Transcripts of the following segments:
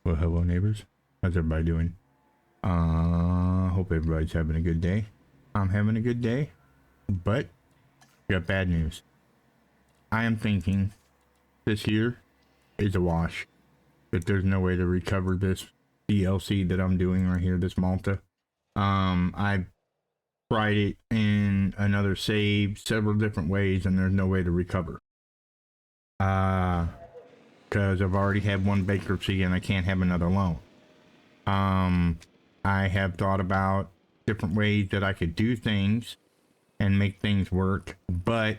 Well, hello neighbors. How's everybody doing? Hope everybody's having a good day. I'm having a good day, but I got bad news. I am thinking this here is a wash. That there's no way to recover this DLC that I'm doing right here, this Malta. I tried it in another save several different ways and there's no way to recover. Because I've already had one bankruptcy and I can't have another loan. I have thought about different ways that I could do things and make things work, but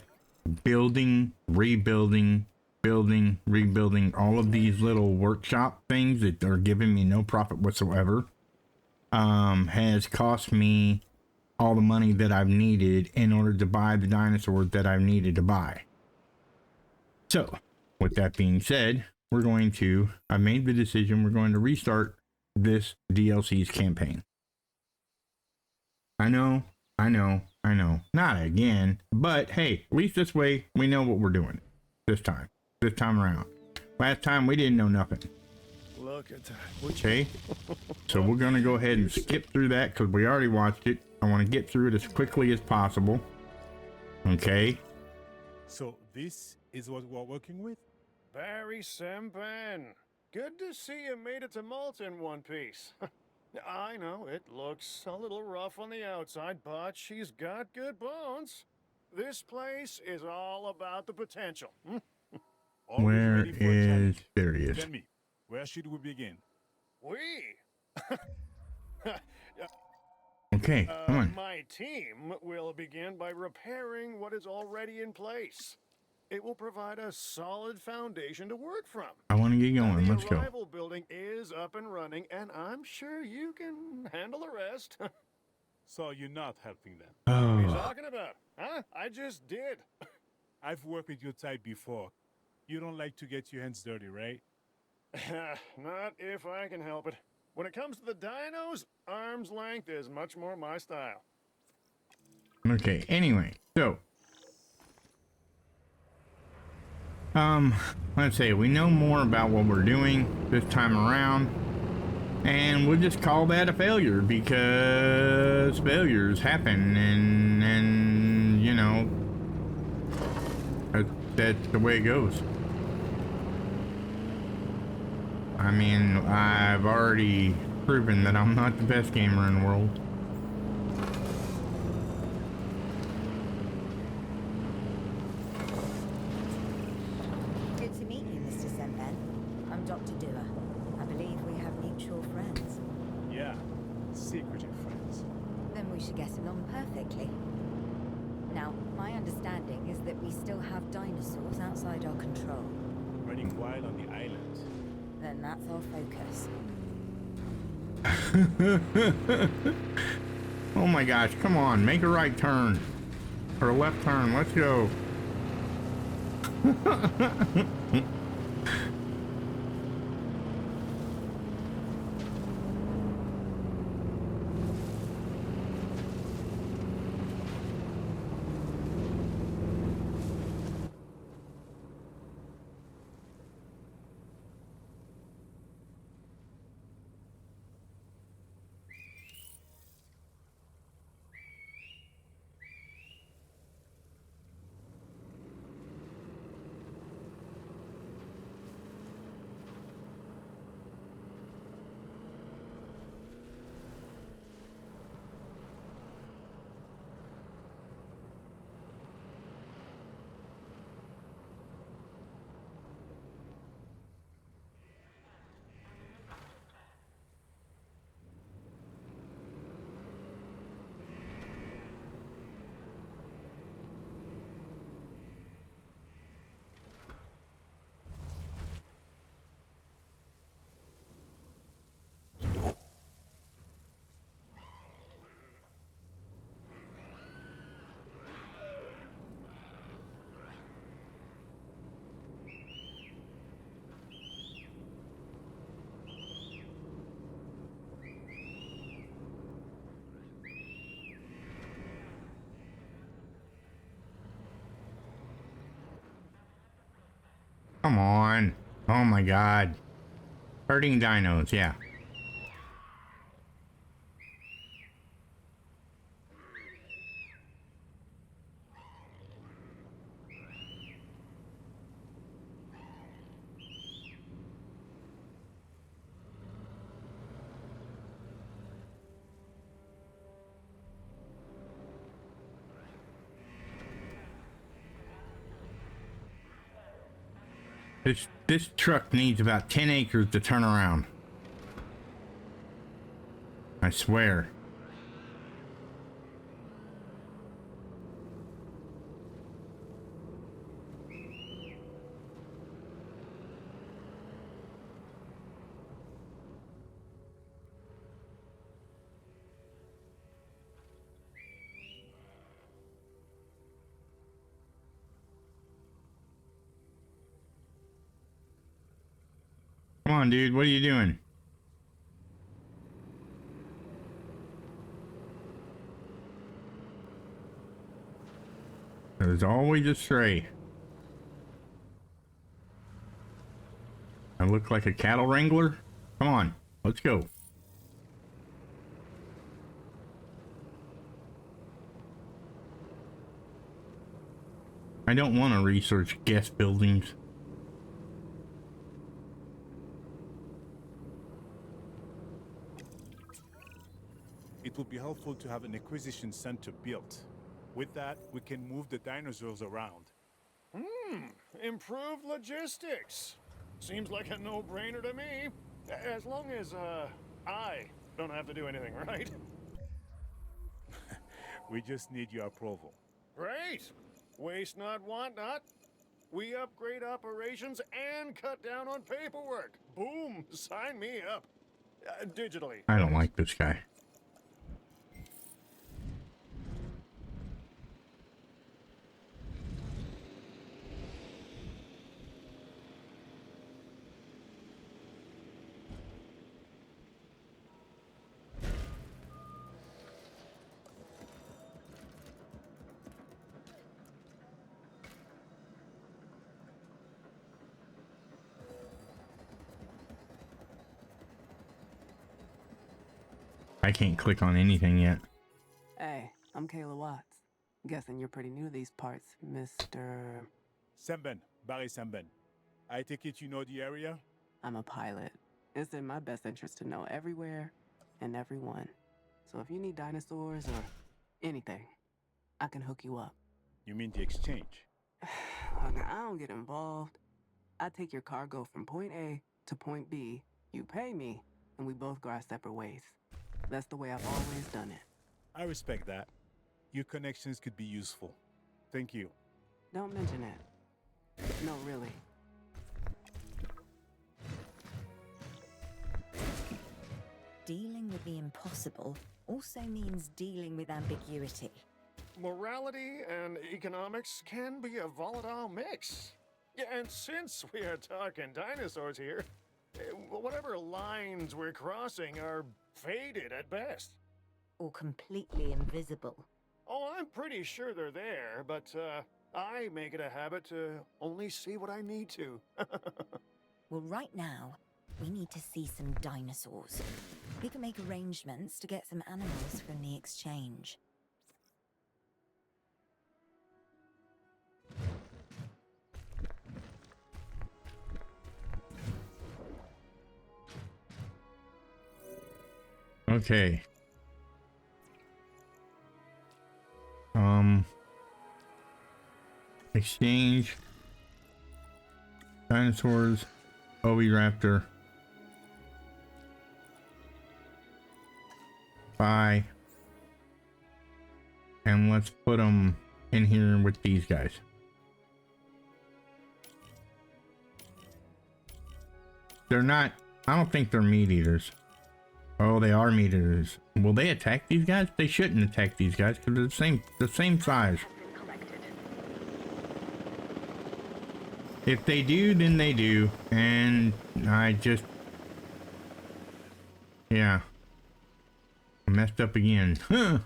building, rebuilding, building, rebuilding, all of these little workshop things that are giving me no profit whatsoever, has cost me all the money that I've needed in order to buy the dinosaurs that I've needed to buy. So, with that being said, I made the decision, we're going to restart this DLC's campaign. I know. Not again, but hey, at least this way we know what we're doing this time around. Last time we didn't know nothing. Look at that. Okay, so we're gonna go ahead and skip through that because we already watched it. I want to get through it as quickly as possible. Okay. So this is what we're working with? Barry Sempen, good to see you made it to Malta in one piece. I know, it looks a little rough on the outside, but she's got good bones. This place is all about the potential. Always Where ready for a is... challenge. There he is. Tell me, where should we begin? We? Okay, come on. My team will begin by repairing what is already in place. It will provide a solid foundation to work from. I want to get going. Let's The go. arrival building is up and running, and I'm sure you can handle the rest. So you're not helping them. What are you Oh, talking about? Huh? I just did. I've worked with your type before. You don't like to get your hands dirty, right? Not if I can help it. When it comes to the dinos, arm's length is much more my style. okay. Anyway, so let's say we know more about what we're doing this time around, and we'll just call that a failure because failures happen, and you know that's the way it goes. I mean, I've already proven that I'm not the best gamer in the world. Good to meet you, Mr. Sempen. I'm Dr. Dua. I believe we have mutual friends. Yeah, secretive friends. Then we should get along perfectly. Now, my understanding is that we still have dinosaurs outside our control. Running wild on the island. Then that's our focus. Oh my gosh, come on, make a right turn. Or a left turn, let's go. Come on. Oh my god. Herding dinos, yeah. This truck needs about 10 acres to turn around. I swear. Come on, dude. What are you doing? There's always a stray. I look like a cattle wrangler? Come on, let's go. I don't want to research guest buildings. It would be helpful to have an acquisition center built. With that, we can move the dinosaurs around. Improved logistics. Seems like a no-brainer to me. As long as, I don't have to do anything, right? We just need your approval. Great. Waste not, want not. We upgrade operations and cut down on paperwork. Boom. Sign me up. Digitally. I don't like this guy. I can't click on anything yet. Hey, I'm Kayla Watts. Guessing you're pretty new to these parts, Mr. Semben, Barry Semben. I take it you know the area? I'm a pilot. It's in my best interest to know everywhere and everyone. So if you need dinosaurs or anything, I can hook you up. You mean the exchange? Look, I don't get involved. I take your cargo from point A to point B, you pay me, and we both go our separate ways. That's the way I've always done it. I respect that. Your connections could be useful. Thank you. Don't mention it. No, really. Dealing with the impossible also means dealing with ambiguity. Morality and economics can be a volatile mix. Yeah, and since we are talking dinosaurs here, whatever lines we're crossing are faded at best. Or completely invisible. Oh, I'm pretty sure they're there, but I make it a habit to only see what I need to. Well, right now, we need to see some dinosaurs. We can make arrangements to get some animals from the exchange. Okay. Exchange. Dinosaurs. Oviraptor. Buy. And let's put them in here with these guys. They're not, I don't think they're meat eaters. Oh, they are meat eaters. Will they attack these guys? They shouldn't attack these guys because they're the same size. If they do, then they do. And I just, yeah, messed up again. Huh.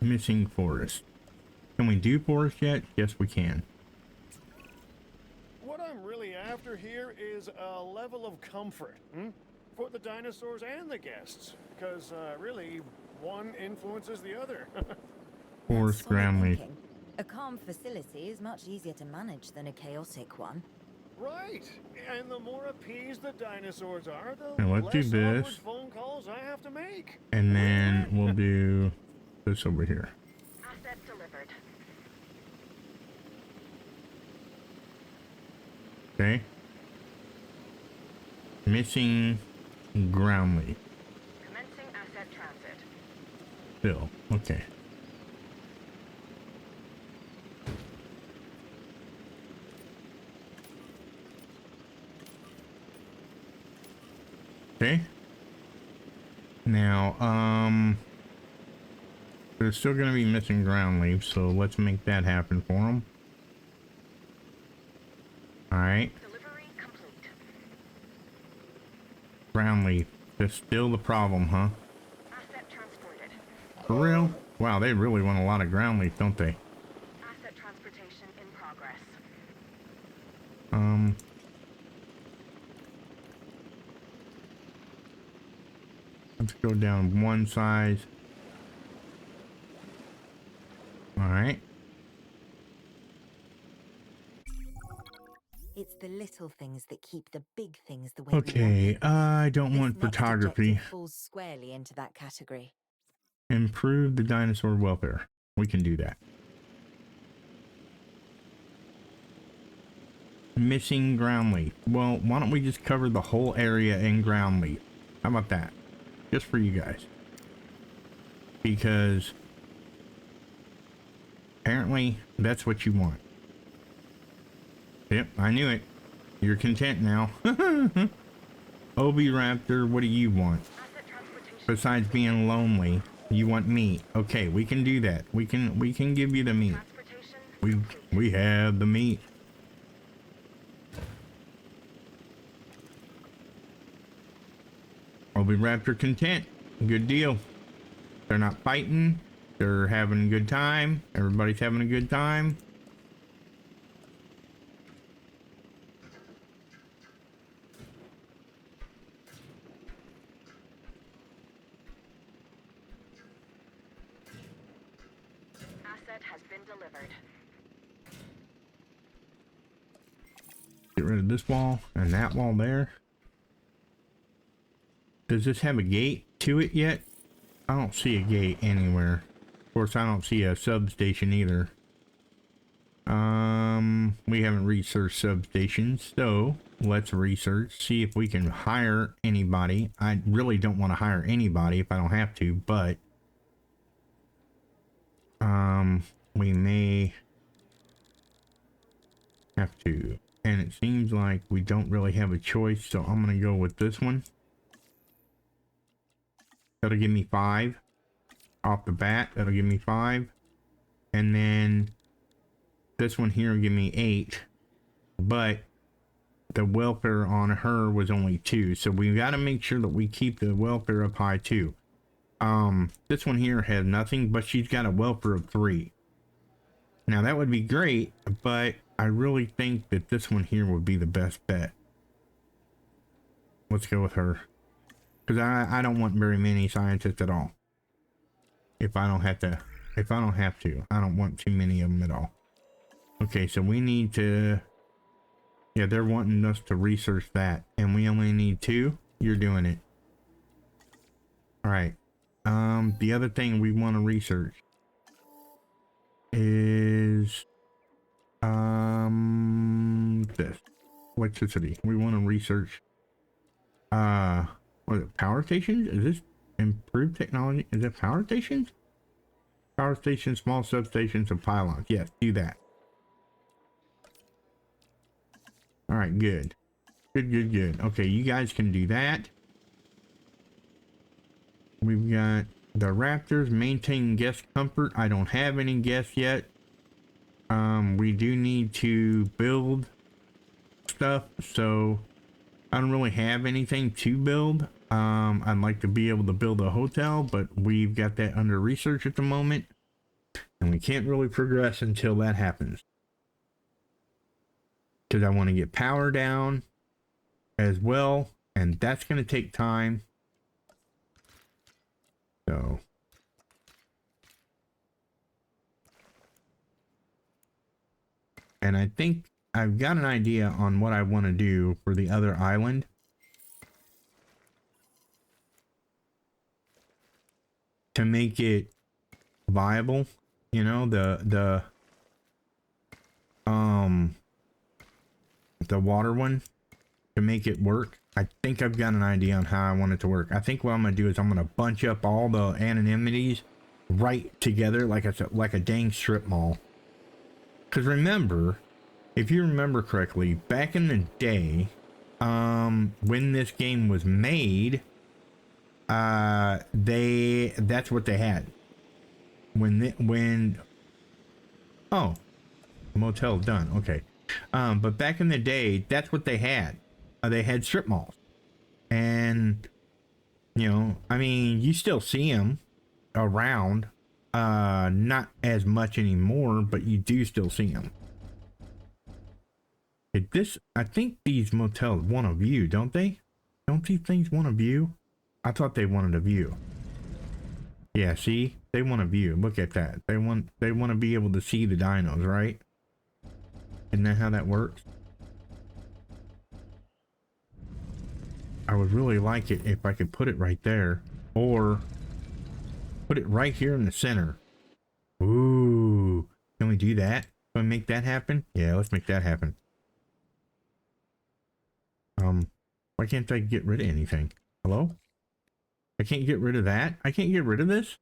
Missing forest. Can we do forest yet? Yes, we can. What I'm really after here is a level of comfort, for the dinosaurs and the guests. Because, really, one influences the other. Forest Solid ground leaf. thinking. A calm facility is much easier to manage than a chaotic one. Right. And the more appeased the dinosaurs are, the Now let's do less awkward this. phone calls I have to make. And then Win-win. we'll do this over here. Asset delivered. Okay. Missing ground leaf. Commencing asset transit. Still. Okay. Okay. Now, they're still going to be missing ground leaves, so let's make that happen for them. Alright. Delivery complete. Ground leaf. That's still the problem, huh? Asset transported. For real? Wow, they really want a lot of ground leaf, don't they? Asset transportation in progress. Let's go down one size. Alright. It's the little things that keep the big things the way we want Okay, them. I don't This want next photography. objective falls squarely into that category. Improve the dinosaur welfare. We can do that. Missing ground leaf. Well, why don't we just cover the whole area in ground leaf? How about that? Just for you guys. Because apparently that's what you want. Yep, I knew it. You're content now. Obi Raptor, what do you want? Asset transportation. Besides being lonely, you want meat. Okay, we can do that. We can give you the meat. Transportation. We have the meat. Obi Raptor content. Good deal. They're not fighting. They're having a good time. Everybody's having a good time. Asset has been delivered. Get rid of this wall and that wall there. Does this have a gate to it yet? I don't see a gate anywhere. Of course, I don't see a substation either. We haven't researched substations, so let's research, see if we can hire anybody. I really don't want to hire anybody if I don't have to, but we may have to. And it seems like we don't really have a choice, so I'm gonna go with this one. That'll give me 5 off the bat. That'll give me 5, and then this one here will give me 8, but the welfare on her was only 2, so we got to make sure that we keep the welfare up high too. This one here has nothing, but she's got a welfare of 3. Now that would be great, but I really think that this one here would be the best bet. Let's go with her. Because I don't want very many scientists at all. If I don't have to. I don't want too many of them at all. Okay, so we need to... Yeah, they're wanting us to research that. And we only need 2. You're doing it. Alright. The other thing we want to research is... this. Electricity. We want to research... what is it? Power stations? Is this improved technology? Is it power stations? Power stations, small substations, and pylons. Yes, do that. Alright, good. Good. Okay, you guys can do that. We've got the Raptors, maintain guest comfort. I don't have any guests yet. We do need to build stuff, so I don't really have anything to build. I'd like to be able to build a hotel, but we've got that under research at the moment, and we can't really progress until that happens. because I want to get power down as well, and that's going to take time. So and I think I've got an idea on what I want to do for the other island. To make it viable, you know, the water one, to make it work. I think I've got an idea on how I want it to work. I think what I'm gonna do is I'm gonna bunch up all the anonymities right together like a dang strip mall. Because remember, if you remember correctly, back in the day, when this game was made, that's what they had. Oh, motel's done. Okay. But back in the day, that's what they had. They had strip malls. And, you know, I mean, you still see them around. Not as much anymore, but you do still see them. I think these motels want a view, don't they? Don't these things want a view? I thought they wanted a view. Yeah, see? They want a view. Look at that. They want to be able to see the dinos, right? Isn't that how that works? I would really like it if I could put it right there, or put it right here in the center. Ooh, can we do that? Can we make that happen? Yeah, let's make that happen. Why can't I get rid of anything? Hello? I can't get rid of that? I can't get rid of this?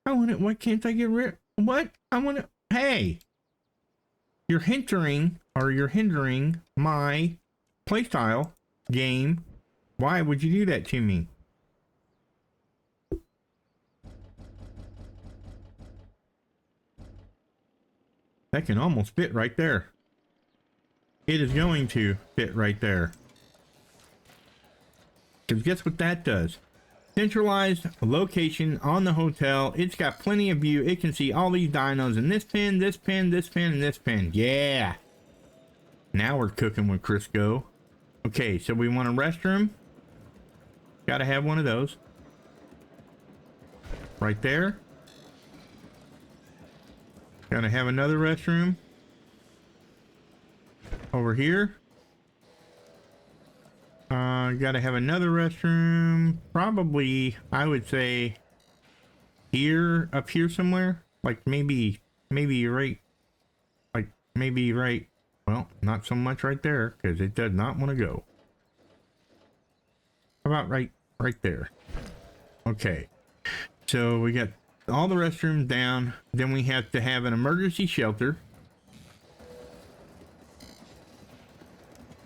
I want it. Why can't I get rid? What? I want it. Hey! You're hindering my playstyle game. Why would you do that to me? That can almost fit right there. It is going to fit right there. Because guess what that does? Centralized location on the hotel. It's got plenty of view. It can see all these dinos in this pin, this pin, this pin, and this pin. Yeah. Now we're cooking with Crisco. Okay, so we want a restroom. Gotta have one of those. Right there. Gotta have another restroom. Over here. Gotta have another restroom. Probably, I would say, here, up here somewhere. Like maybe right. Like maybe right. Well, not so much right there, because it does not want to go. How about right there? Okay. So we got all the restrooms down. Then we have to have an emergency shelter.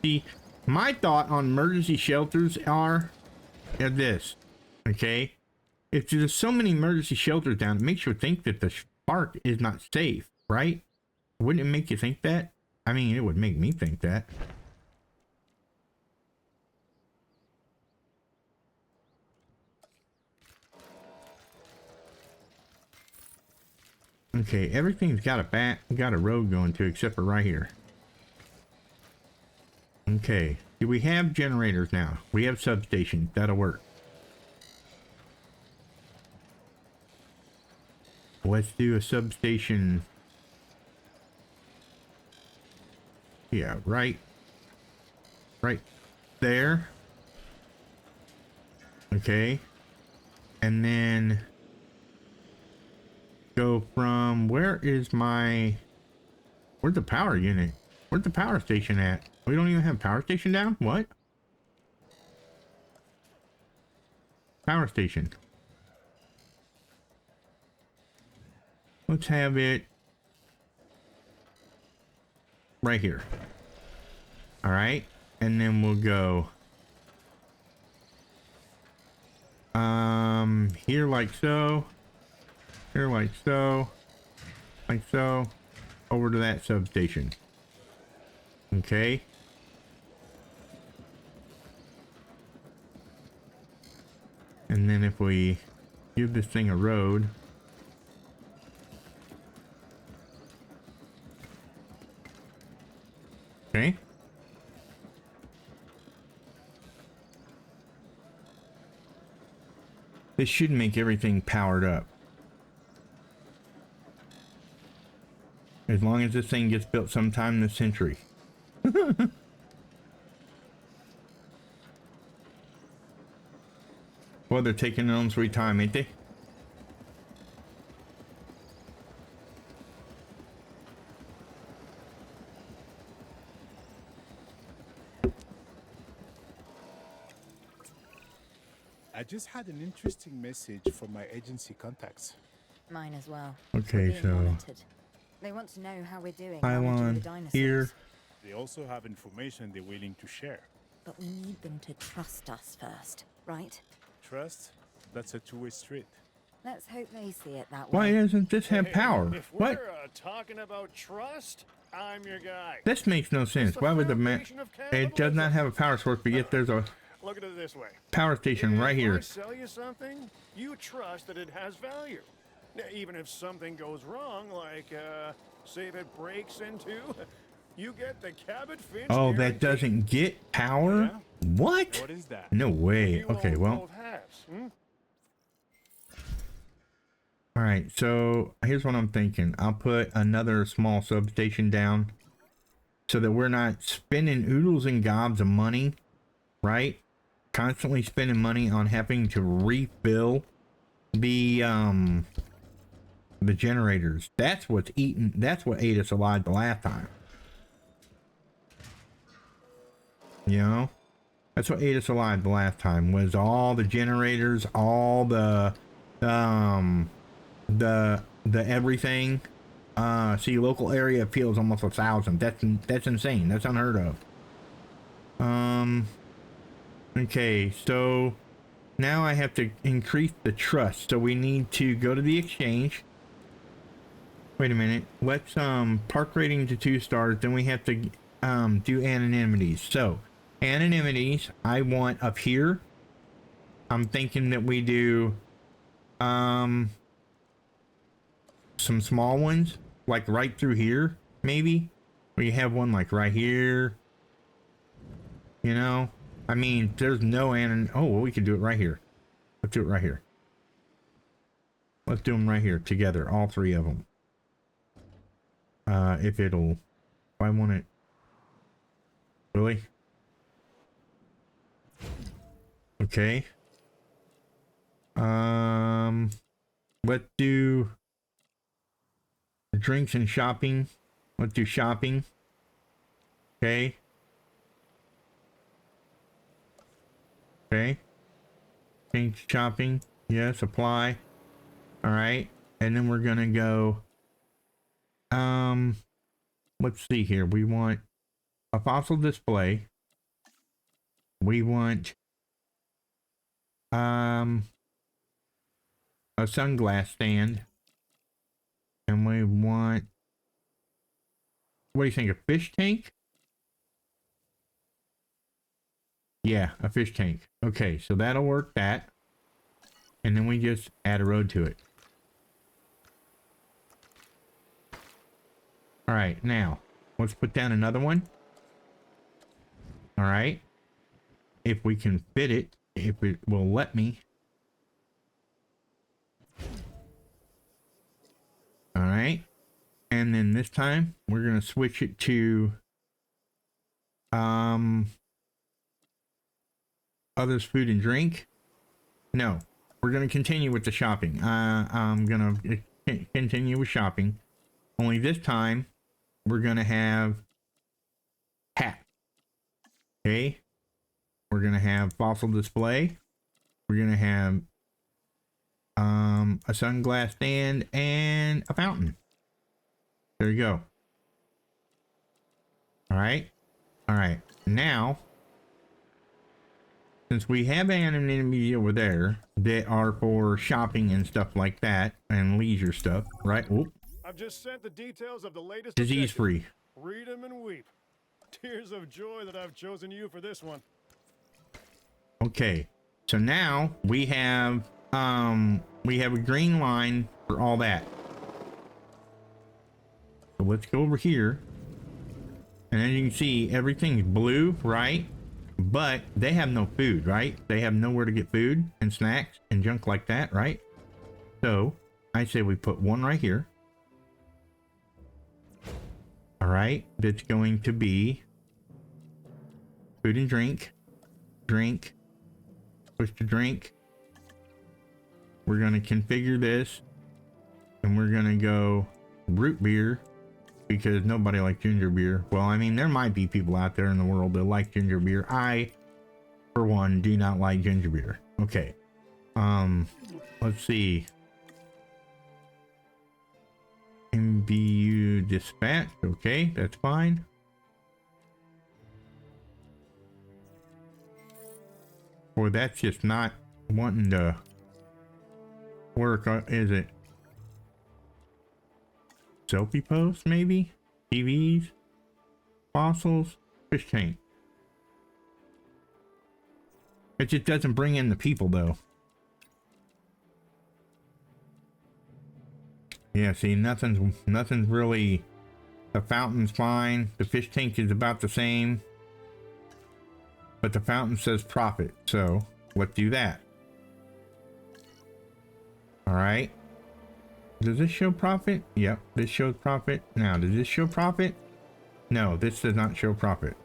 See, my thought on emergency shelters are this. Okay. If there's so many emergency shelters down, it makes you think that the park is not safe, right? Wouldn't it make you think that? I mean, it would make me think that. Okay, everything's got a road going to, except for right here. Okay, do we have generators now? We have substations. That'll work. Let's do a substation. Yeah, right there. Okay, and then go from where's the power unit? Where's the power station at? We don't even have power station down? What? Power station. Let's have it right here. All right. And then we'll go here like so. Here like so. Like so. Over to that substation. Okay. And then if we give this thing a road, Okay. This should make everything powered up. As long as this thing gets built sometime this century. Well, they're taking their own sweet time, ain't they? I just had an interesting message from my agency contacts. Mine as well. Okay, We're being so monitored. They want to know how we're doing managing pylon the dinosaurs. here. They also have information they're willing to share. But we need them to trust us first, right? Trust? That's a two-way street. Let's hope they see it that Why way. doesn't this have power? If What? we're talking about trust, I'm your guy. This makes no sense. the Why would the foundation of it does not have a power source, but yet there's a Look at it this way. power station right If I here. sell you something, you trust that it has value. Now, even if something goes wrong, like, say if it breaks into, you get the Cabot Finch Oh, that guarantee. doesn't get power? Yeah? What? What is that? No way. You Okay, own well. both halves, hmm? All right, so here's what I'm thinking. I'll put another small substation down so that we're not spending oodles and gobs of money, right? Constantly spending money on having to refill the generators. That's what's eating. That's what ate us alive the last time. You know, that's what ate us alive the last time was all the generators, all the everything. See, local area appeals almost 1,000. That's insane. That's unheard of. Okay, so now I have to increase the trust. So we need to go to the exchange. Wait a minute. Let's park rating to 2 stars. Then we have to do anonymities. So anonymities, I want up here. I'm thinking that we do some small ones, like right through here, maybe. Or you have one like right here. You know, I mean, there's no oh, well, we could do it right here. Let's do it right here. Let's do them right here together, all 3 of them. If I want it. Really? Okay. Let's do drinks and shopping. Let's do shopping. Okay. Okay. Change shopping. Yes, apply. All right. And then we're going to go, let's see here. We want a fossil display. We want, a sunglass stand. And we want, what do you think, a fish tank? Yeah, a fish tank. Okay, so that'll work that. And then we just add a road to it. All right, now let's put down another one. All right. If we can fit it, if it will let me. All right. And then this time we're going to switch it to others food and drink. No, we're going to continue with the shopping. I'm going to continue with shopping. Only this time we're going to have hat. Okay. We're going to have fossil display. We're going to have a sunglass stand and a fountain. There you go. All right. All right. Now, since we have anonymity over there that are for shopping and stuff like that and leisure stuff, right? Whoop. I've just sent the details of the latest Disease objective. free. Read 'em and weep. Tears of joy that I've chosen you for this one. Okay. So now we have a green line for all that. So let's go over here And as you can see, everything's blue, right? But they have no food, right? They have nowhere to get food and snacks and junk like that, right? So I say we put one right here. All right, that's going to be food and drink, push to drink. We're going to configure this and we're going to go root beer because nobody likes ginger beer. Well, I mean, there might be people out there in the world that like ginger beer. I, for one, do not like ginger beer. Okay. Let's see. MBU dispatch. Okay, that's fine. Boy, that's just not wanting to work, is it? Selfie posts, maybe? TVs? Fossils? Fish tank. It just doesn't bring in the people, though. Yeah, see, nothing's really... The fountain's fine. The fish tank is about the same. But the fountain says profit, so let's do that. Alright. Does this show profit? Yep, this shows profit. Now, does this show profit? No, this does not show profit.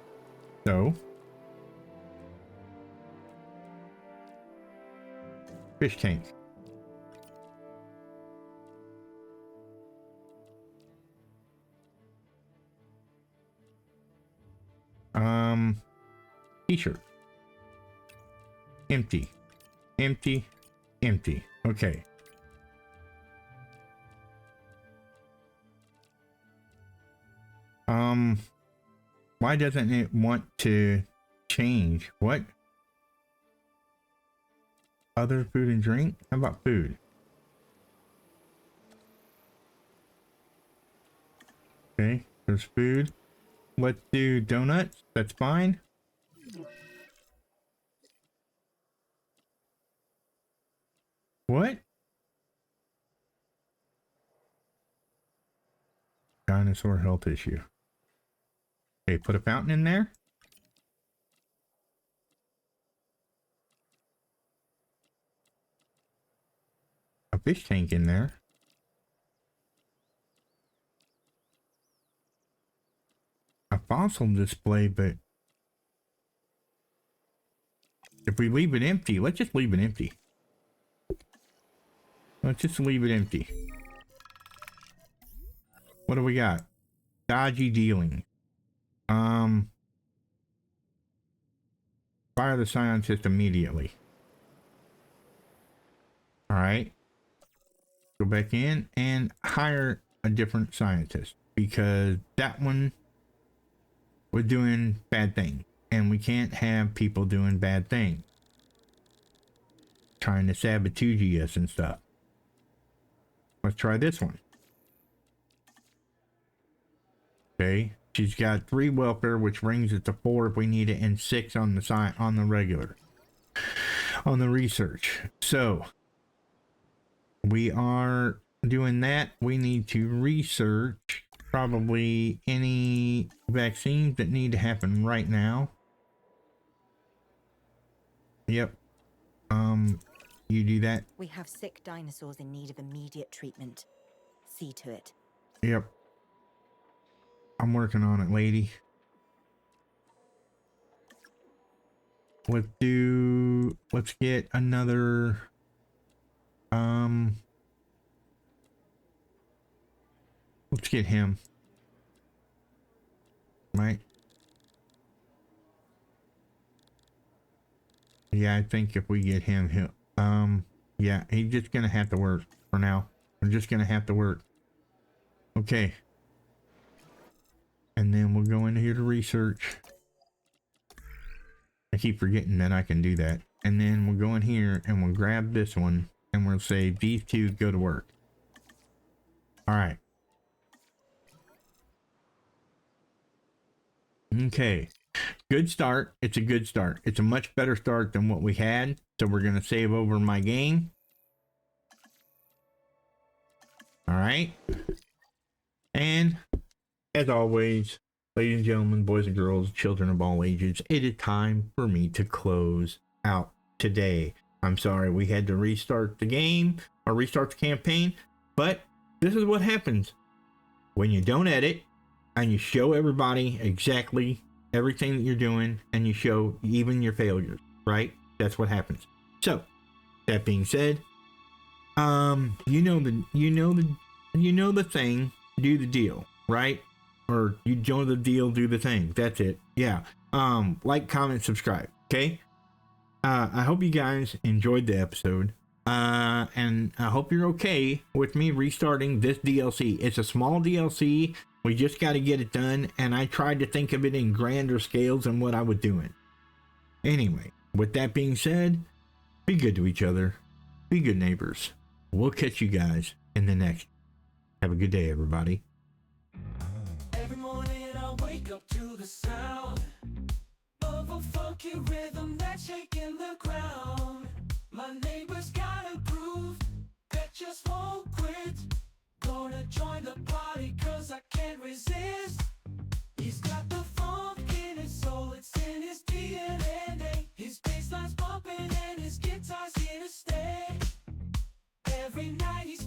So... Fish tank. T-shirt. Empty. Empty. Empty. Okay. Why doesn't it want to change? What? Other food and drink? How about food? Okay, there's food. Let's do donuts. That's fine. What? Dinosaur health issue. Okay, put a fountain in there. A fish tank in there. A fossil display, but if we leave it empty, let's just leave it empty. Let's just leave it empty. What do we got? Dodgy dealing. Fire the scientist immediately. Alright. Go back in and hire a different scientist because that one was doing bad things. And we can't have people doing bad things. Trying to sabotage us and stuff. Let's try this one. Okay. She's got 3 welfare, which brings it to 4 if we need it, and 6 on the on the regular. On the research. So we are doing that. We need to research probably any vaccines that need to happen right now. Yep. You do that. We have sick dinosaurs in need of immediate treatment. See to it. Yep. I'm working on it, lady. Let's get another, let's get him. Right? Yeah, I think if we get him, yeah, he's just gonna have to work for now. We're just gonna have to work. Okay. And then we'll go into here to research. I keep forgetting that I can do that. And then we'll go in here and we'll grab this one and we'll say these 2 go to work. All right. Okay. Good start. It's a good start. It's a much better start than what we had. So we're going to save over my game. All right. And as always, ladies and gentlemen, boys and girls, children of all ages, it is time for me to close out today. I'm sorry we had to restart the game or restart the campaign, but this is what happens when you don't edit and you show everybody exactly everything that you're doing and you show even your failures, right? That's what happens. So, that being said, you know the thing, do the deal, right? Or you join the deal, do the thing. That's it. Yeah. Like, comment, subscribe. Okay. I hope you guys enjoyed the episode. And I hope you're okay with me restarting this DLC. It's a small DLC. We just got to get it done. And I tried to think of it in grander scales than what I was doing. Anyway, with that being said, be good to each other. Be good neighbors. We'll catch you guys in the next. Have a good day, everybody. Every morning I wake up to the sound of a funky rhythm that's shaking the ground. My neighbor's got a groove that just won't quit. Gonna join the party cause I can't resist. He's got the funk in his soul, it's in his DNA. His bassline's bumping and his guitar's here to stay. Every night he's